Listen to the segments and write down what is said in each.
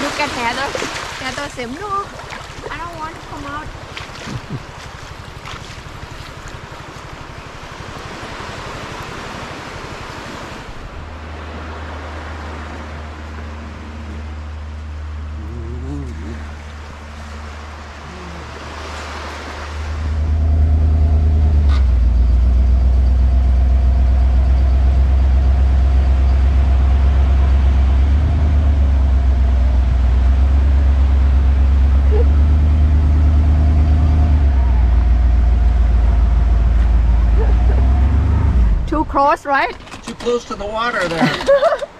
Look at Heather. Heather said, no, I don't want to come out. Too close, right? Too close to the water there.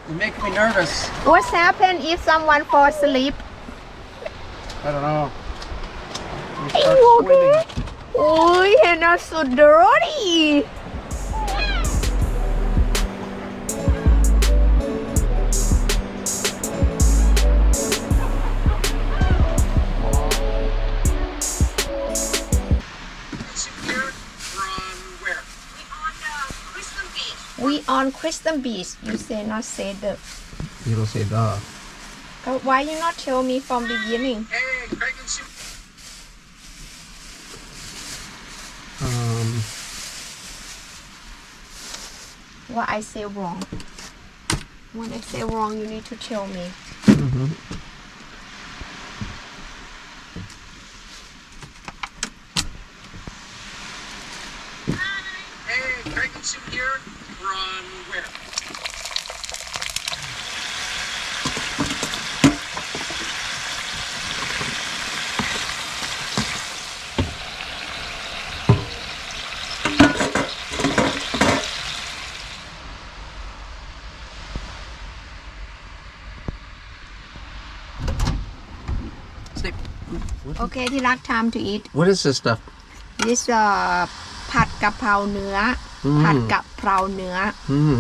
You make me nervous. What's happened if someone falls asleep? I don't know. We Are start you swimming. okay? Oh, Hannah's so dirty. We on Kristen Beach. You say not say the. You don't say the. Why you not tell me from beginning? Hey, Craig and Sue. What I say wrong? When I say wrong, you need to tell me. Hey, Craig and Sue here. We're on where? Snake. Okay, ที่รัก time to eat. What is this stuff? This ผัดกะเพราเนื้อ ผัดกะเพราเนื้อ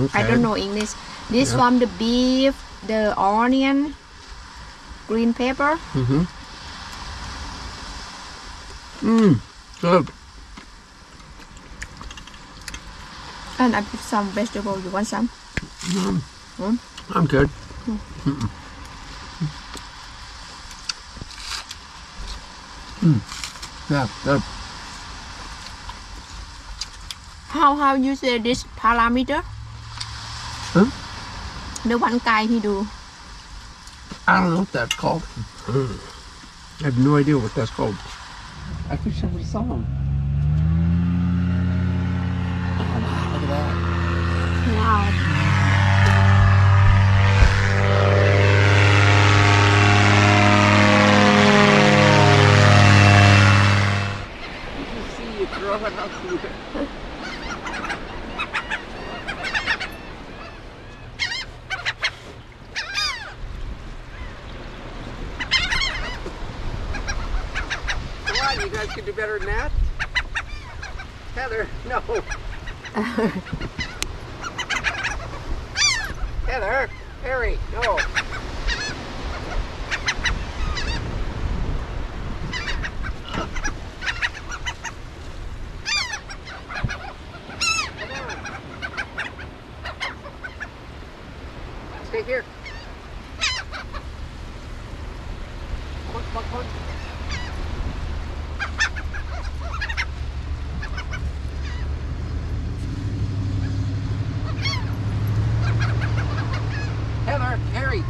Okay. I don't know English. This from the beef, the onion, green pepper. Good. And I put some vegetable. You want some? I'm good. Yeah, good. How you say this parameter? Huh? The one guy he do. I don't know what that's called. I have no idea what that's called. I wish somebody saw him. Oh, wow, look at that. Wow. You see you growing up here. Come on, you guys can do better than that. Heather, no. Heather, Harry, no. Stay here. Come on.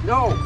No.